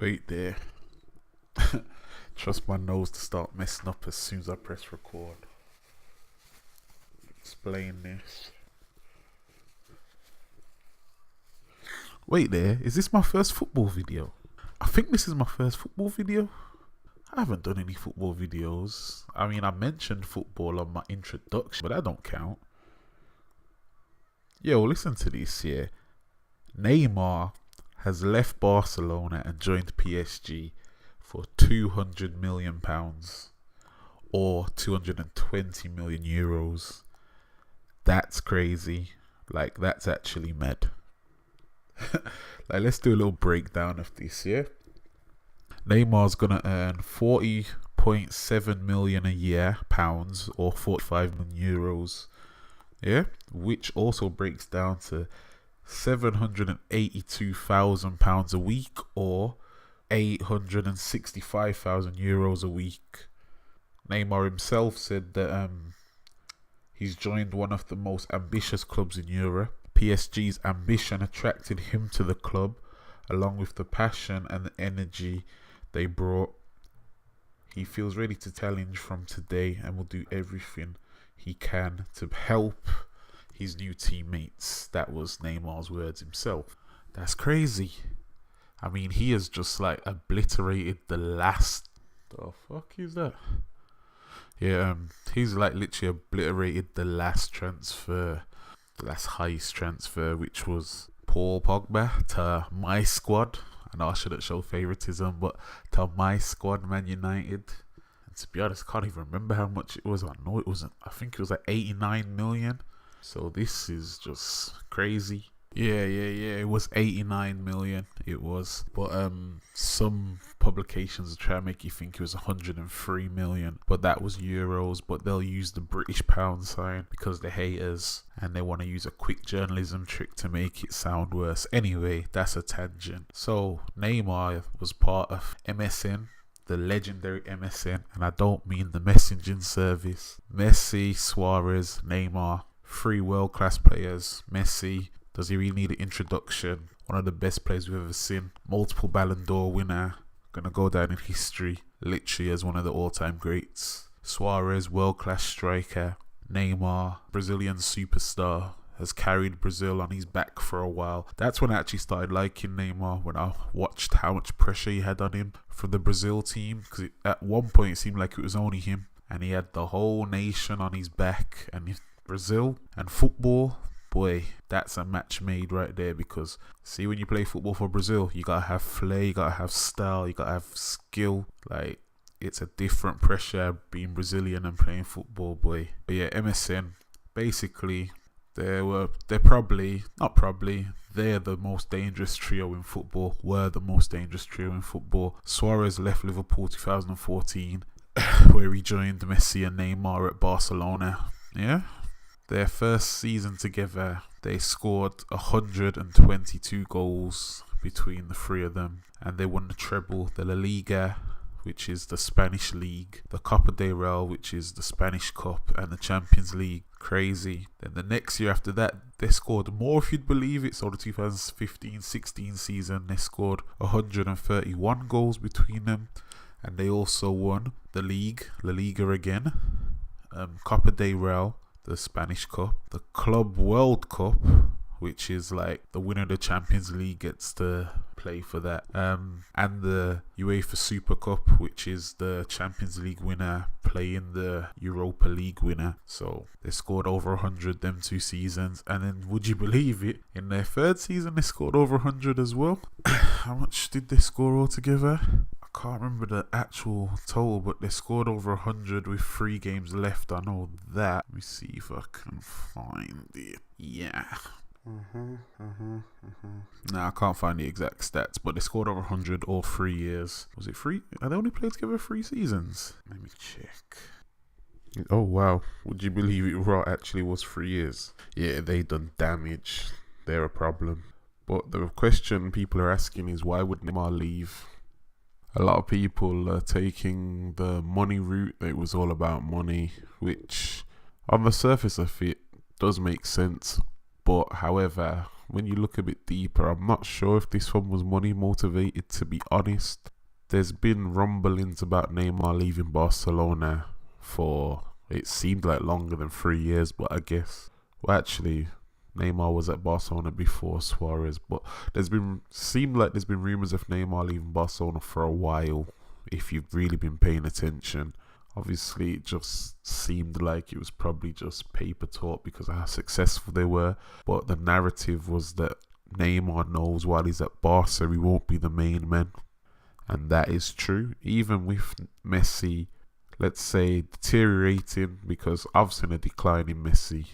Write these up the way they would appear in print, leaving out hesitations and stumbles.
Wait there. Trust my nose to start messing up as soon as I press record. Explain this. Wait there, is this my first football video? I think this is my first football video. I haven't done any football videos. I mean, I mentioned football on my introduction, but that don't count. Yo, listen to this here. Neymar has left Barcelona and joined PSG for £200 million or 220 million euros. That's crazy. Like, that's actually mad. Like, let's do a little breakdown of this, yeah? Neymar's gonna earn 40.7 million a year, pounds, or 45 million euros, yeah? Which also breaks down to £782,000 a week, or 865,000 euros a week. Neymar himself said that he's joined one of the most ambitious clubs in Europe. PSG's ambition attracted him to the club, along with the passion and the energy they brought. He feels ready to challenge from today and will do everything he can to help his new teammates. That was Neymar's words himself. That's crazy. I mean, he has just like obliterated the last... The fuck is that? Yeah, he's like literally obliterated the last transfer, the last highest transfer, which was Paul Pogba to my squad. I know I shouldn't show favoritism, but to my squad, Man United. And to be honest, I can't even remember how much it was. I know it wasn't. I think it was like 89 million. So this is just crazy. Yeah. It was 89 million. It was, but some publications try to make you think it was 103 million, but that was euros. But they'll use the British pound sign because they're haters and they want to use a quick journalism trick to make it sound worse. Anyway, that's a tangent. So Neymar was part of MSN, the legendary MSN, and I don't mean the messaging service. Messi, Suarez, Neymar, three world-class players. Messi, does he really need an introduction? One of the best players we've ever seen. Multiple Ballon d'Or winner. Gonna go down in history, literally as one of the all-time greats. Suarez, world-class striker. Neymar, Brazilian superstar, has carried Brazil on his back for a while. That's when I actually started liking Neymar, when I watched how much pressure he had on him from the Brazil team. Because at one point it seemed like it was only him, and he had the whole nation on his back. And Brazil and football, boy, that's a match made right there. Because see, when you play football for Brazil, you gotta have flair, you gotta have style, you gotta have skill. Like, it's a different pressure being Brazilian and playing football, boy. But yeah, MSN, basically, they're the most dangerous trio in football. Were the most dangerous trio in football. Suarez left Liverpool 2014, where he joined Messi and Neymar at Barcelona. Yeah. Their first season together, they scored 122 goals between the three of them, and they won the treble, the La Liga, which is the Spanish league, the Copa del Rey, which is the Spanish Cup, and the Champions League. Crazy. Then the next year after that, they scored more, if you'd believe it. So the 2015-16 season, they scored 131 goals between them, and they also won the league, La Liga again, Copa del Rey, the Spanish Cup, the Club World Cup, which is like the winner of the Champions League gets to play for that, and the UEFA Super Cup, which is the Champions League winner playing the Europa League winner. So they scored over 100 them 2 seasons, and then would you believe it, in their third season they scored over 100 as well. How much did they score altogether? I can't remember the actual total, but they scored over 100 with 3 games left. I know that. Let me see if I can find it. Yeah. Nah, I can't find the exact stats, but they scored over 100 all 3 years. Was it 3? They only played together 3 seasons. Let me check. Oh wow, would you believe it? Raw actually was 3 years. Yeah, they done damage. They're a problem. But the question people are asking is, why would Neymar leave? A lot of people are taking the money route. It was all about money, which on the surface of it does make sense. But however, when you look a bit deeper, I'm not sure if this one was money motivated, to be honest. There's been rumblings about Neymar leaving Barcelona for, it seemed like longer than 3 years, but I guess, well, actually, Neymar was at Barcelona before Suarez, but seemed like there's been rumours of Neymar leaving Barcelona for a while, if you've really been paying attention. Obviously, it just seemed like it was probably just paper talk because of how successful they were. But the narrative was that Neymar knows while he's at Barca, he won't be the main man. And that is true. Even with Messi, let's say, deteriorating, because I've seen a decline in Messi.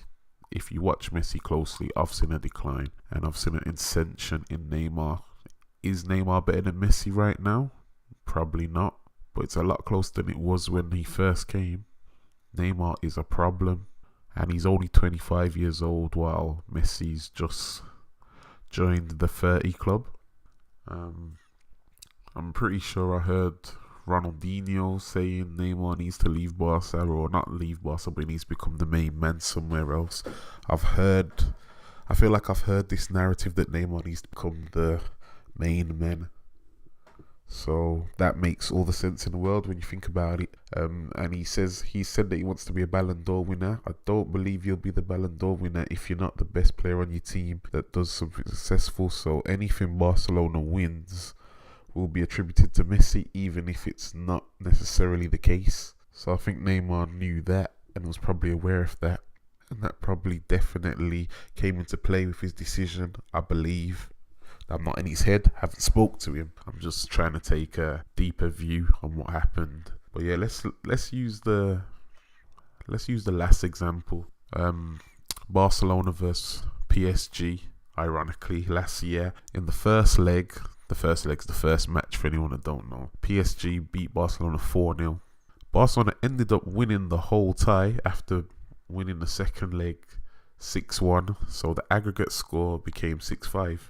If you watch Messi closely, I've seen a decline. And I've seen an ascension in Neymar. Is Neymar better than Messi right now? Probably not. But it's a lot closer than it was when he first came. Neymar is a problem. And he's only 25 years old while Messi's just joined the 30 club. I'm pretty sure I heard Ronaldinho saying Neymar needs to leave Barca, or not leave Barca, but he needs to become the main man somewhere else. I feel like I've heard this narrative that Neymar needs to become the main man. So that makes all the sense in the world when you think about it. And he said that he wants to be a Ballon d'Or winner. I don't believe you'll be the Ballon d'Or winner if you're not the best player on your team that does something successful. So anything Barcelona wins will be attributed to Messi, even if it's not necessarily the case. So I think Neymar knew that and was probably aware of that. And that probably definitely came into play with his decision, I believe. I'm not in his head, haven't spoke to him. I'm just trying to take a deeper view on what happened. But yeah, let's use the last example. Barcelona versus PSG, ironically, last year in the first leg. The first leg's the first match for anyone that don't know. PSG beat Barcelona 4-0. Barcelona ended up winning the whole tie after winning the second leg 6-1. So the aggregate score became 6-5.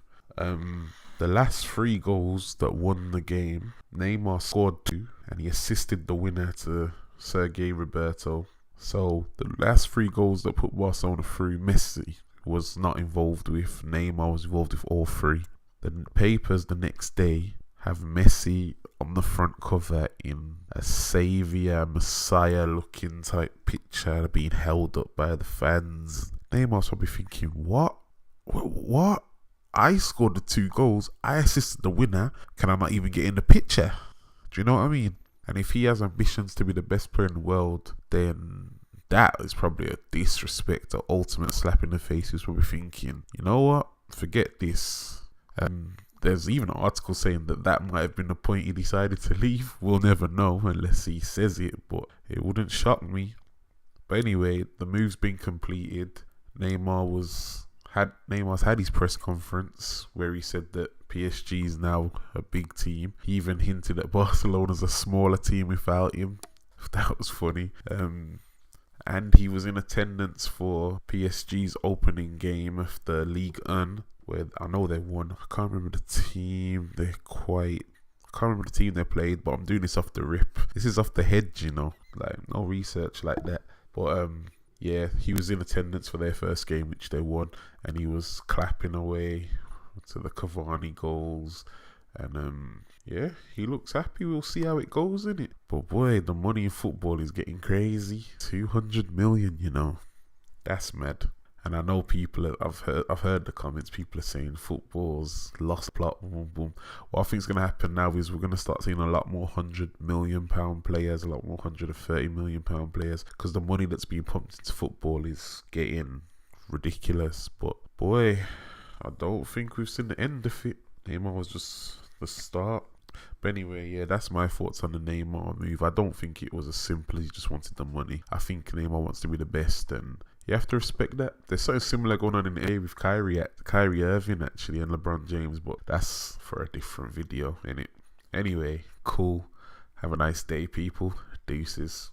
The last 3 goals that won the game, Neymar scored 2 and he assisted the winner to Sergei Roberto. So the last 3 goals that put Barcelona through, Messi was not involved with. Neymar was involved with all 3. The papers the next day have Messi on the front cover in a saviour, messiah looking type picture being held up by the fans. Neymar's probably thinking, what? I scored the 2 goals. I assisted the winner. Can I not even get in the picture? Do you know what I mean? And if he has ambitions to be the best player in the world, then that is probably a disrespect, an ultimate slap in the face. He's probably thinking, you know what? Forget this. And there's even an article saying that might have been the point he decided to leave. We'll never know unless he says it, but it wouldn't shock me. But anyway, the move's been completed. Neymar's had his press conference where he said that PSG is now a big team. He even hinted that Barcelona's a smaller team without him. That was funny. And he was in attendance for PSG's opening game of the Ligue 1, where I know they won. I can't remember the team. I can't remember the team they played, but I'm doing this off the rip. This is off the head, you know, like no research like that. But yeah, he was in attendance for their first game, which they won, and he was clapping away to the Cavani goals. And yeah, he looks happy. We'll see how it goes, innit? But boy, the money in football is getting crazy. 200 million, you know, that's mad. And I know people, I've heard the comments, people are saying football's lost plot, boom, boom. What I think is going to happen now is we're going to start seeing a lot more £100 million players, a lot more £130 million players, because the money that's being pumped into football is getting ridiculous. But boy, I don't think we've seen the end of it. Neymar was just the start. But anyway, yeah, that's my thoughts on the Neymar move. I don't think it was as simple as he just wanted the money. I think Neymar wants to be the best, and you have to respect that. There's something similar going on in the NBA with Kyrie Irving actually and LeBron James, but that's for a different video, innit? Anyway, cool. Have a nice day, people. Deuces.